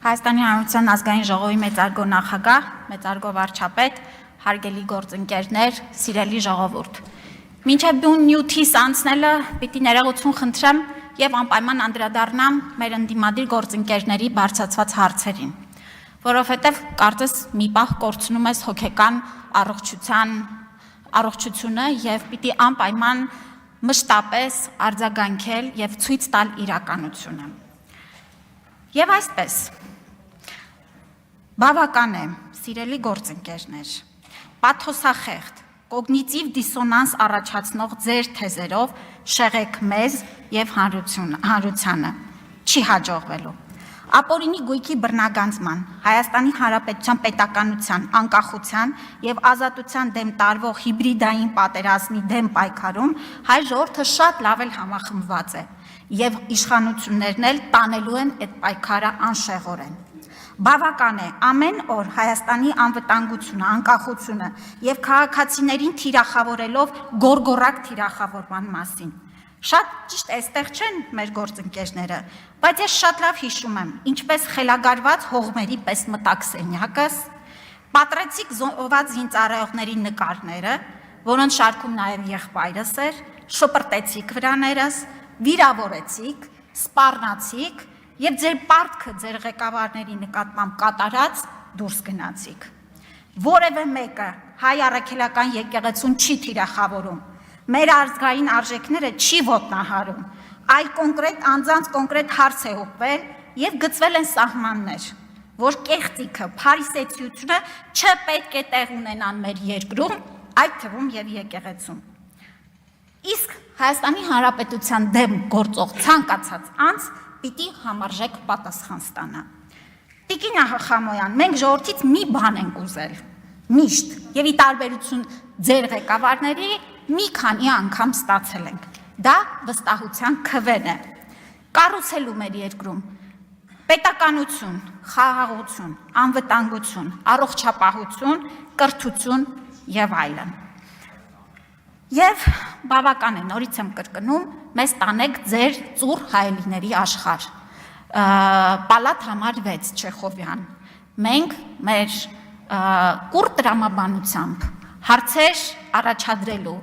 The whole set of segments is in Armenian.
Հայաստանի Հանրության ազգային ժողովի մեծարգո նախագահ, մեծարգո վարչապետ, հարգելի գործընկերներ, սիրելի ժողովուրդ։ Մինչև բուն նյութիս անցնելը պիտի ներողություն խնդրեմ եւ անպայման անդրադառնամ մեր ընդդիմադիր գործընկերների բարձրացված հարցերին, որովհետեւ կարծես մի պահ կորցնում ես հոգեկան առողջությունը եւ պիտի անպայման մշտապես արձագանքել եւ ցույց տալ իրականությունը։ Եվ այսպես, բավական է, սիրելի գործընկերներ, պաթոսախեղդ, կոգնիտիվ դիսոնանս առաջացնող ձեր թեզերով շեղեք մեզ եւ հանրությանը, չի հաջողվելու։ Ապօրինի գույքի բռնագանձման, Հայաստանի Հանրապետության պետականության, անկախության եւ ազատության դեմ տարվող հիբրիդային պատերազմի դեմ պայքարում հայ ժողովուրդը շատ լավ էլ համախմբված է եւ իշխանություններն էլ տանելու են այդ պայքարը անշեղորեն։ Բավական է ամեն օր Հայաստանի անվտանգությունը, անկախությունը եւ քաղաքացիներին թիրախավորելով գորգորակ թիրախավորման մասին։ Շատ ճիշտ այստեղ չեն մեր գործընկերները, բայց ես շատ լավ հիշում եմ, ինչպես խելագարված հողմերի պես մտակ սենյակս, պատրեցիք զոհված զինծառայողների նկարները, որոնց շարքում նաև եղբայրս էր, շպրտեցիք վրաներս, վիրավորեցիք, սպառնացիք եւ ձեր պարտքը ձեր ղեկավարների նկատմամբ կատարած դուրս գնացիք։ Որևէ մեկը հայ առաքելական եկեղեցուն չի թիրախավորում, մեր ազգային արժեքները չի ոտնահարում, այլ կոնկրետ անձանց կոնկրետ հարց է ուղղվել եւ գծվել են սահմաններ, որ կեղծիքը, փարիսեցիությունը չպետք է տեղ ունենան մեր երկրում, այդ թվում եւ եկեղեցում։ Իսկ Հայաստանի Հանրապետության դեմ գործող ցանկացած անձ պիտի համարժեք պատասխան ստանա։ Տիկին Խամոյան, մենք ժողովրդից մի բան ենք ուզել, միշտ, եւ ի տարբերություն ձեր ղեկավարների մի քանի անգամ ստացել ենք։ Դա վստահության քվեն է։ Կառուցելու մեր երկրում պետականություն, խաղաղություն, անվտանգություն, առողջապահություն, կրթություն եւ այլն։ Եվ բավական է, նորից եմ կրկնում, մեզ տանեք ձեր ծուռ հայելիների աշխարհ։ Պալատ համար 6 Չեխովյան։ Մենք մեր կուռ տրամաբանությամբ հարցեր առաջադրելու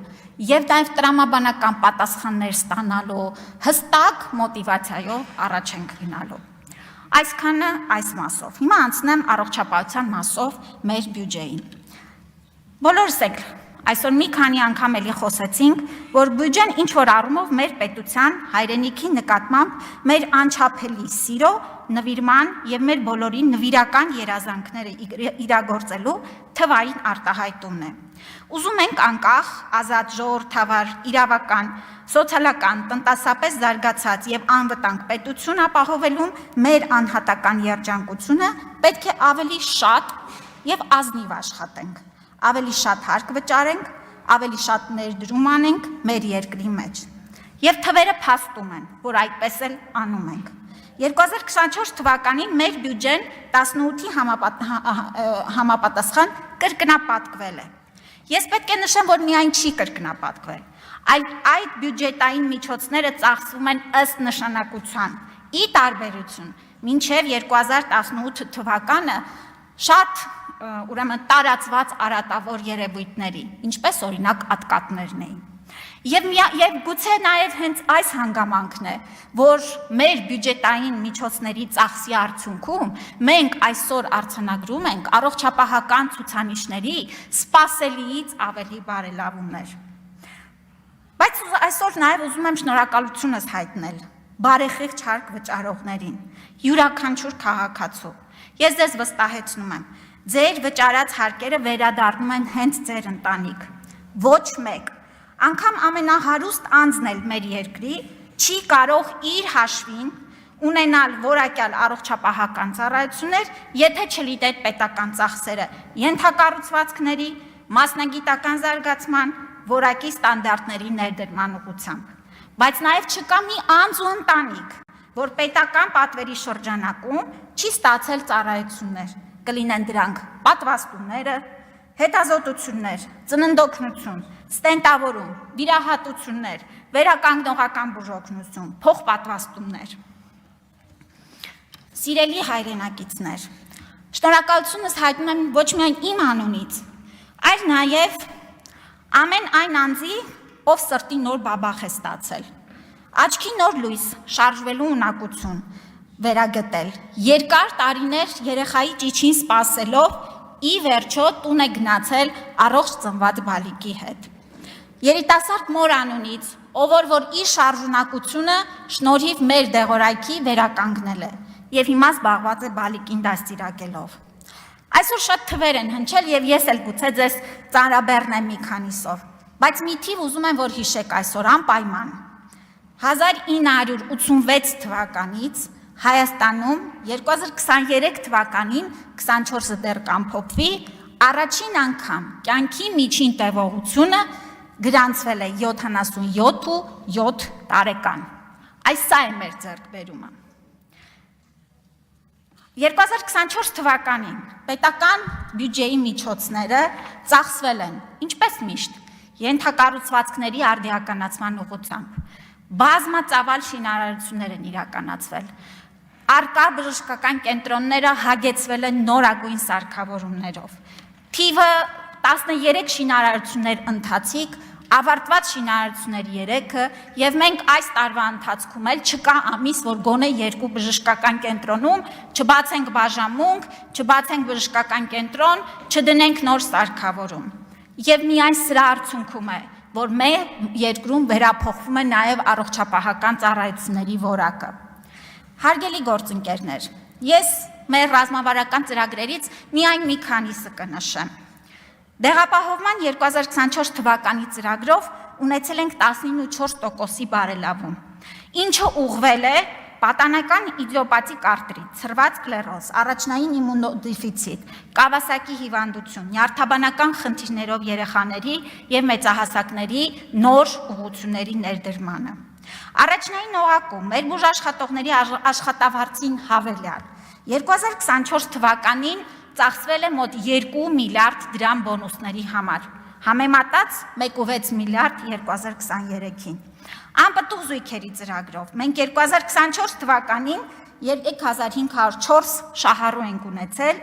եւ նաեւ տրամաբանական պատասխաններ ստանալու հստակ մոտիվացիայով առաջ ենք գնալու։ Այսքանը այս մասով։ Հիմա անցնեմ առողջապահության մասով մեր բյուջեին։ Բոլորս եք այսօր մի քանի անգամ էլի խոսեցինք, որ բյուջեն ինչ որ առումով մեր պետության հայրենիքի նկատմամբ մեր անչափելի սիրո, նվիրման եւ մեր բոլորի նվիրական երազանքները իրագործելու թվային արտահայտումն է։ Ուզում ենք անկախ, ազատ, ժողովրդավար, իրավական, սոցիալական, տնտեսապես զարգացած եւ անվտանգ պետություն ապահովելու մեր անհատական երջանկությունը պետք է ավելի շատ եւ ազնիվ աշխատենք, ավելի շատ հարկ վճարենք, ավելի շատ ներդրում անենք մեր երկրի մեջ։ Եվ թվերը փաստում են, որ այդպես էլ անում ենք։ 2024 թվականին մեր բյուջեն 18-ի համապատասխան կրկնապատկվել է։ Ես պետք է նշեմ, որ միայն չի կրկնապատկվել, այլ այդ բյուջետային միջոցները ծախսվում են ըստ նշանակության, ի տարբերություն մինչև 2018 թվականը շատ ուրեմն տարածված արատավոր երևույթների, ինչպես օրինակ ատկատներն էին։ Եվ գուցե նաև հենց այս հանգամանքն է, որ մեր բյուջետային միջոցների ծախսի արդյունքում մենք այսօր արձանագրում ենք առողջապահական ցուցանիշների սպասելիից ավելի բարելավումներ։ Բայց այսօր նաև ուզում եմ շնորհակալությունս հայտնել բարեխիղճ հարկ վճարողներին, յուրաքանչյուր քաղաքացու։ Ես ձեզ վստահեցնում եմ, ձեր վճարած հարկերը վերադառնում են հենց ձեր ընտանիք, ոչ մեկ, անգամ ամենահարուստ անձն էլ մեր երկրի չի կարող իր հաշվին ունենալ որակյալ առողջապահական ծառայություններ, եթե չլիտեր պետական ծախսերը ենթակառուցվածքների, մասնագիտական զարգացման, որակի ստանդարտների ներդրման ուղղությամբ։ Բայց նաև չկա մի անձ ու ընտանիք, որ պետական պատվերի շրջանակում չի ստացել ծառայություններ, կլինեն դրանք պատվաստումները, հետազոտություններ, ծննդօգնություն, ստենտավորում, վիրահատություններ, վերականգնողական բուժօգնություն, փոխպատվաստումներ։ Սիրելի հայրենակիցներ, շնորհակալությունս հայտնում եմ ոչ միայն իմ անունից, այլ նաև ամեն այն անձի, ով սրտի նոր բաբախ է ստացել, աչքի նոր լույս, շարժվելու ունակություն վերագտել, երկար տարիներ երեխայի ճիչին սպասելով, ի վերջո տուն է գնացել առողջ ծնված բալիկի հետ։ Երիտասարդ մոր անունից, ով որ իր շարժունակությունը շնորհիվ մեր դեղորայքի վերականգնել է եւ հիմա զբաղված է բալիկին դաստիարակելով։ Այսօր շատ թվեր են հնչել եւ ես էլ գուցե ձեզ ծանրաբեռնեմ մի քանիսով, բայց մի թիվ ուզում եմ որ հիշեք այսօր անպայման։ 1986 թվականից Հայաստանում 2023 թվականին 24-ը դեռ կամփոփվի, առաջին անգամ կյանքի միջին տևողությունը գրանցվել է 77.7 տարեկան։ Այս սա է մեր ձեռքբերումը։ 2024 թվականին պետական բյուջեի միջոցները ծախսվել են, ինչպես միշտ, ենթակառուցվածքների արդիականացման ուղղությամբ։ Բազմածավալ շինարարություններ են իրականացվել։ Արկա բժշկական կենտրոնները հագեցվել են նորագույն սարքավորումներով։ Թիվը 13 շինարարություններ ընթացիկ, ավարտված շինարարություններ 3-ը եւ մենք այս տարվա ընթացքում էլ չկա ամիս, որ գոնե 2 բժշկական կենտրոնում չբացենք բաժանմունք, չբացենք բժշկական կենտրոն, չդնենք նոր սարքավորում։ Եվ միայն սրա արդյունքում է, որ մեր երկրում վերափոխվում է նաեւ առողջապահական ծառայությունների որակը։ Հարգելի գործընկերներ, ես մեր ռազմավարական ծրագրերից միայն մի քանիսը կնշեմ։ Դեղապահովման 2024 թվականի ծրագրով ունեցել ենք 19.4%-ի բարելավում, ինչը ուղղվել է պատանեկան իդիոպաթիկ արտրիտ, ցրված կլերոզ, առաջնային իմունոդեֆիցիտ, Կավասակի հիվանդություն, նյարդաբանական խնդիրներով երեխաների եւ մեծահասակների նոր ուղղությունների ներդրմանը։ Առաջնային օղակում մեր բուժաշխատողների աշխատավարձին հավելյալ 2024 թվականին ծախսվել է մոտ 2 միլիարդ դրամ բոնուսների համար, համեմատած 1.6 միլիարդ 2023-ին։ Անպտուղ զույգերի ծրագրով մենք 2024 թվականին 3504 շահառու ենք ունեցել,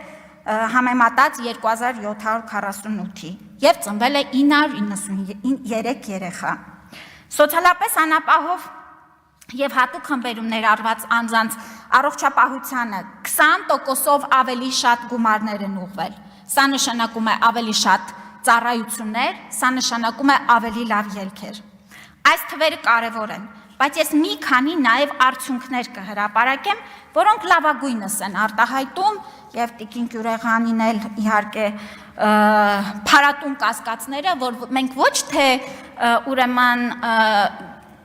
համեմատած 2748-ի եւ ծնվել է 993 երեխա։ Սոցիալապես անապահով եւ հատուկ խմբերում ներառված անձանց առողջապահությանը 20%-ով ավելի շատ գումարներ են ուղղվել։ Սա նշանակում է ավելի շատ ծառայություններ, սա նշանակում է ավելի լավ ելքեր։ Այս թվերը կարևոր են, բայց ես մի քանի նաեւ արդյունքներ կհրապարակեմ, որոնք լավագույնս են արտահայտում եւ Տիկին Գյուրեղանին էլ իհարկե փառատուն կասկածները, որ մենք ոչ թե ուրեմն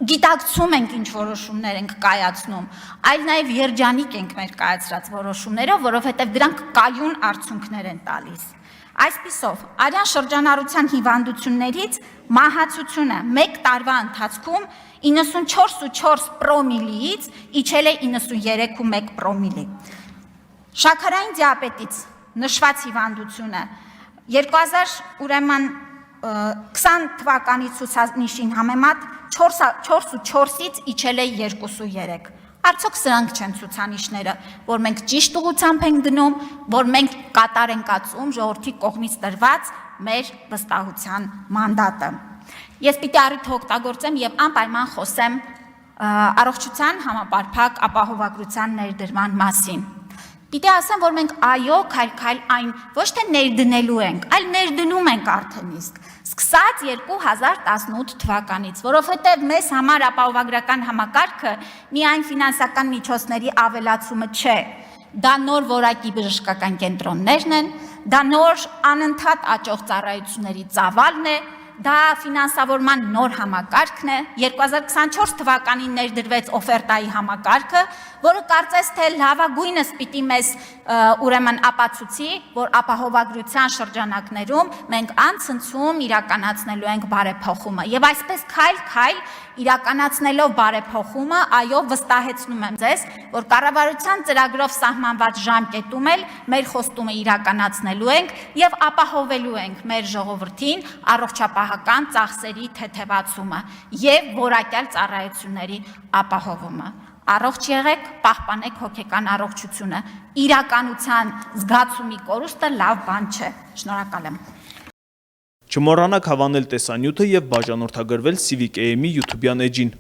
գիտակցում ենք ինչ որոշումներ ենք կայացնում, այլ նաև երջանիկ ենք մեր կայացրած որոշումներով, որովհետև դրանք կայուն արդյունքներ են տալիս։ Այսպիսով, արյան շրջանառության հիվանդություններից մահացությունը մեկ տարվա ընթացքում 94.4 պրոմիլից իջել է 93.1 պրոմիլի։ Շաքարային դիաբետից նշված հիվանդությունը 2020 թվականի ցուցանիշին համեմատ 4.4-ից իջել է 2.3։ Արդյոք սրանք չեն ցուցանիշները, որ մենք ճիշտ ուղղությամբ ենք գնում, որ մենք կատար ենք ածում ժողովրդի կողմից տրված մեր վստահության մանդատը։ Ես պիտի առիթը օգտագործեմ եւ անպայման խոսեմ առողջության համապարփակ ապահովագրության ներդրման մասին։ Պիտի ասեմ, որ մենք այո, քայլ-քայլ այն ոչ թե ներդնելու ենք, այլ ներդնում ենք արդեն իսկ, սկսած 2018 թվականից, որովհետև մեզ համար ապահովագրական համակարգը միայն ֆինանսական միջոցների ավելացումը չէ, դա նոր որակի բժշկական կենտրոններն են, դա նոր անընդհատ աճող ծառայությունների ծավալն է, դա ֆինանսավորման նոր համակարգն է, 2024 թվականին ներդրվեց օֆերտայի համակարգը, որը կարծես թե լավագույնս պիտի մեզ ուրեմն ապացուցի, որ ապահովագրության շրջանակներում մենք անցնցում իրականացնելու ենք բարեփոխումը եւ այսպես քայլ-քայլ իրականացնելով բարեփոխումը, այո, վստահեցնում եմ ձեզ, որ կառավարության ծրագրով սահմանված ժամկետում էլ մեր խոստումը իրականացնելու ենք եւ ապահովելու ենք մեր ժողովրդին առողջապահական ծախսերի թեթևացումը եւ որակյալ ծառայությունների ապահովումը։ Առողջ եղեք, պահպանեք հոգեկան առողջությունը։ Իրականության զգացումի կորուստը լավ բան չէ։ Շնորհակալ եմ։ Չմոռանաք հավանել տեսանյութը և բաժանորդագրվել Civic AM-ի YouTube-յան էջին։